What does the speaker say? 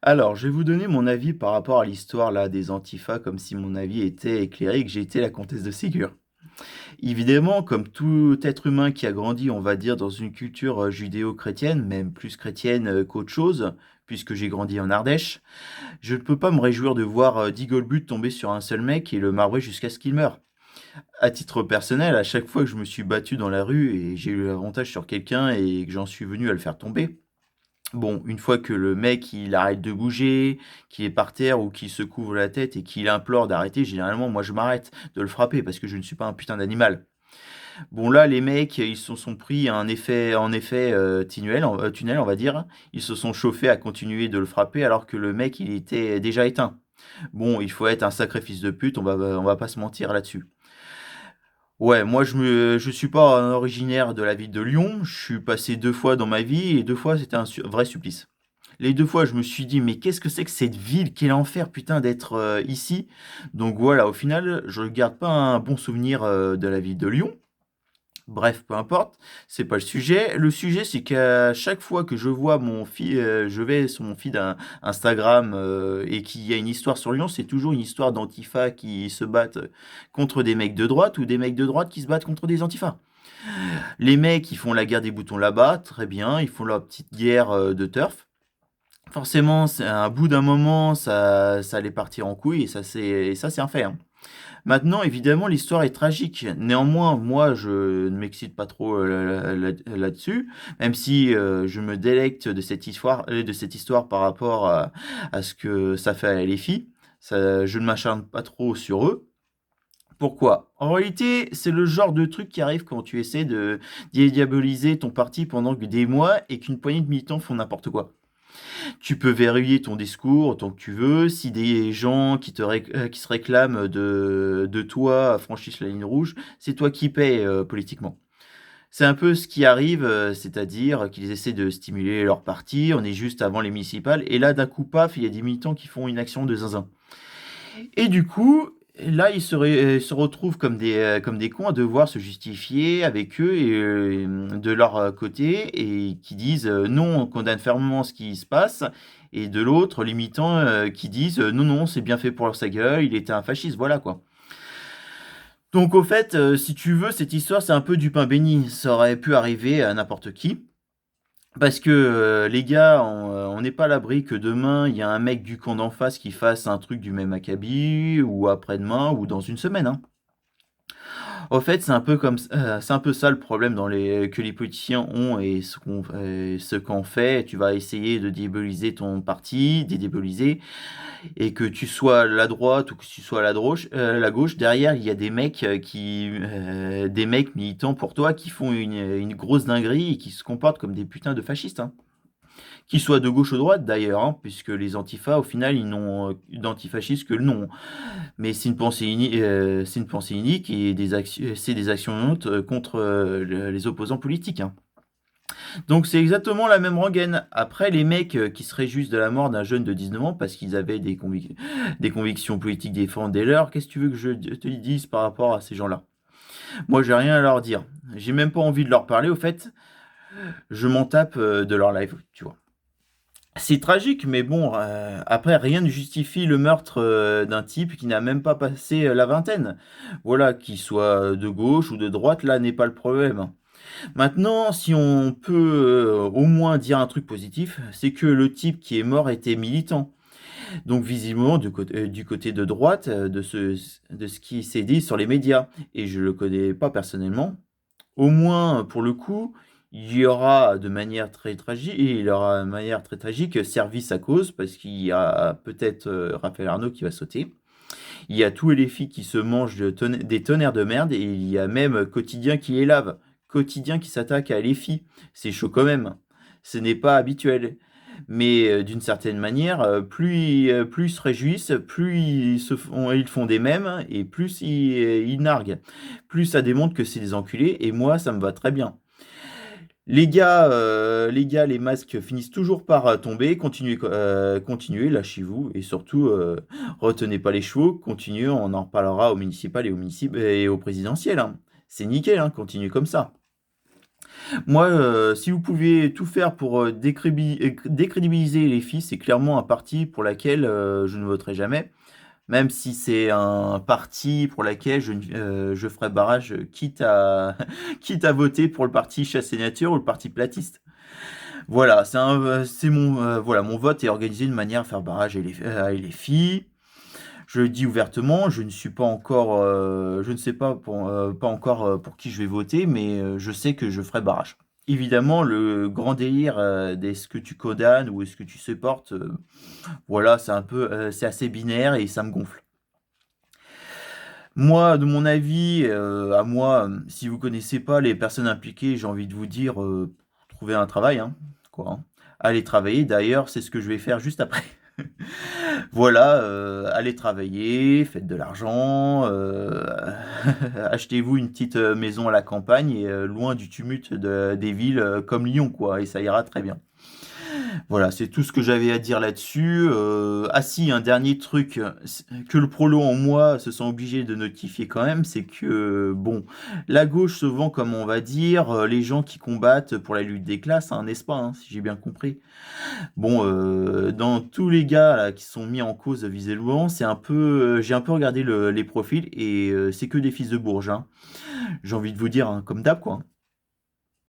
Alors, je vais vous donner mon avis par rapport à l'histoire là des Antifa, comme si mon avis était éclairé et que j'étais la comtesse de Ségur. Évidemment, comme tout être humain qui a grandi, on va dire, dans une culture judéo-chrétienne, même plus chrétienne qu'autre chose, puisque j'ai grandi en Ardèche, je ne peux pas me réjouir de voir 10 Golbuts tomber sur un seul mec et le marbrer jusqu'à ce qu'il meure. À titre personnel, à chaque fois que je me suis battu dans la rue et j'ai eu l'avantage sur quelqu'un et que j'en suis venu à le faire tomber, bon, une fois que le mec, il arrête de bouger, qu'il est par terre ou qu'il se couvre la tête et qu'il implore d'arrêter, généralement, moi, je m'arrête de le frapper parce que je ne suis pas un putain d'animal. Bon, là, les mecs, ils se sont pris en effet tunnel, on va dire. Ils se sont chauffés à continuer de le frapper alors que le mec, il était déjà éteint. Bon, il faut être un sacré fils de pute, on va pas se mentir là-dessus. Ouais, moi, je suis pas un originaire de la ville de Lyon. Je suis passé 2 fois dans ma vie et 2 fois, c'était un vrai supplice. Les 2 fois, je me suis dit: «Mais qu'est-ce que c'est que cette ville? Quel enfer putain d'être, ici!» Donc voilà, au final, je garde pas un bon souvenir, de la ville de Lyon. Bref, peu importe, c'est pas le sujet. Le sujet, c'est qu'à chaque fois que je vois je vais sur mon feed Instagram, et qu'il y a une histoire sur Lyon, c'est toujours une histoire d'antifa qui se battent, contre des mecs de droite ou des mecs de droite qui se battent contre des antifas. Les mecs, ils font la guerre des boutons là-bas, très bien, ils font leur petite guerre, de turf. Forcément, c'est à un bout d'un moment, ça allait partir en couille et ça, c'est un fait, hein. Maintenant, évidemment, l'histoire est tragique. Néanmoins, moi, je ne m'excite pas trop là-dessus, même si je me délecte de cette histoire par rapport à ce que ça fait à les filles. Ça, je ne m'acharne pas trop sur eux. Pourquoi? En réalité, c'est le genre de truc qui arrive quand tu essaies de dédiaboliser ton parti pendant des mois et qu'une poignée de militants font n'importe quoi. Tu peux verrouiller ton discours autant que tu veux. Si des gens qui se réclament de toi franchissent la ligne rouge, c'est toi qui paies politiquement. C'est un peu ce qui arrive, c'est-à-dire qu'ils essaient de stimuler leur parti. On est juste avant les municipales. Et là, d'un coup, paf, il y a des militants qui font une action de zinzin. Et du coup, là, ils se retrouvent comme des cons à devoir se justifier avec eux et de leur côté et qui disent non, on condamne fermement ce qui se passe. Et de l'autre, les militants qui disent non, non, c'est bien fait pour sa gueule, il était un fasciste, voilà quoi. Donc au fait, si tu veux, cette histoire, c'est un peu du pain béni. Ça aurait pu arriver à n'importe qui. Parce que les gars, on n'est pas à l'abri que demain, il y a un mec du camp d'en face qui fasse un truc du même acabit, ou après-demain, ou dans une semaine, hein. Au fait, c'est un peu ça le problème que les politiciens ont et ce qu'on fait. Tu vas essayer de dédiaboliser ton parti, dédiaboliser, et que tu sois la droite ou que tu sois la gauche, derrière, il y a des mecs militants pour toi qui font une grosse dinguerie et qui se comportent comme des putains de fascistes, hein. Qu'ils soient de gauche ou de droite d'ailleurs, hein, puisque les antifas, au final, ils n'ont d'antifascistes que le nom. Mais c'est une pensée unique et c'est des actions uniques contre les opposants politiques, hein. Donc c'est exactement la même rengaine. Après, les mecs qui se réjouissent de la mort d'un jeune de 19 ans parce qu'ils avaient des convictions politiques différentes des leurs, qu'est-ce que tu veux que je te dise par rapport à ces gens-là? Moi, j'ai rien à leur dire. J'ai même pas envie de leur parler, au fait. Je m'en tape de leur live, tu vois. C'est tragique, mais bon, après, rien ne justifie le meurtre d'un type qui n'a même pas passé la vingtaine. Voilà, qu'il soit de gauche ou de droite, là n'est pas le problème. Maintenant, si on peut au moins dire un truc positif, c'est que le type qui est mort était militant. Donc visiblement du côté de droite, de ce qui s'est dit sur les médias. Et je le connais pas personnellement. Au moins, pour le coup, il aura de manière très tragique servi sa cause parce qu'il y a peut-être Raphaël Arnaud qui va sauter. Il y a tous les filles qui se mangent des tonnerres de merde et il y a même Quotidien qui les lave. Quotidien qui s'attaque à les filles. C'est chaud quand même. Ce n'est pas habituel. Mais d'une certaine manière, plus ils se réjouissent, plus ils font des mèmes et plus ils narguent. Plus ça démontre que c'est des enculés et moi, ça me va très bien. Les gars, les masques finissent toujours par tomber. Continuez, lâchez-vous et surtout, retenez pas les chevaux. Continuez, on en reparlera au municipal et au présidentiel, hein. C'est nickel, hein, continuez comme ça. Moi, si vous pouvez tout faire pour, décrédibiliser les filles, c'est clairement un parti pour laquelle, je ne voterai jamais. Même si c'est un parti pour laquelle je ferai barrage, quitte à quitte à voter pour le parti chasse et nature ou le parti platiste. Voilà, c'est voilà, mon vote est organisé de manière à faire barrage à les filles. Je le dis ouvertement, je ne suis pas encore, je ne sais pas encore pour qui je vais voter, mais je sais que je ferai barrage. Évidemment, le grand délire est-ce que tu condamnes ou est-ce que tu supportes, voilà, c'est assez binaire et ça me gonfle. Moi, de mon avis, à moi, si vous connaissez pas les personnes impliquées, j'ai envie de vous dire, trouvez un travail, hein, quoi, hein. Allez travailler, d'ailleurs, c'est ce que je vais faire juste après. Voilà, allez travailler, faites de l'argent, achetez-vous une petite, maison à la campagne et loin du tumulte des villes, comme Lyon, quoi, et ça ira très bien. Voilà, c'est tout ce que j'avais à dire là-dessus. Ah si, un dernier truc que le prolo en moi se sent obligé de notifier quand même, c'est que, bon, la gauche se vend comme on va dire, les gens qui combattent pour la lutte des classes, hein, n'est-ce pas, hein, si j'ai bien compris. Bon, dans tous les gars là, qui sont mis en cause visiblement, j'ai un peu regardé les profils et c'est que des fils de bourges, hein. J'ai envie de vous dire, hein, comme d'hab quoi.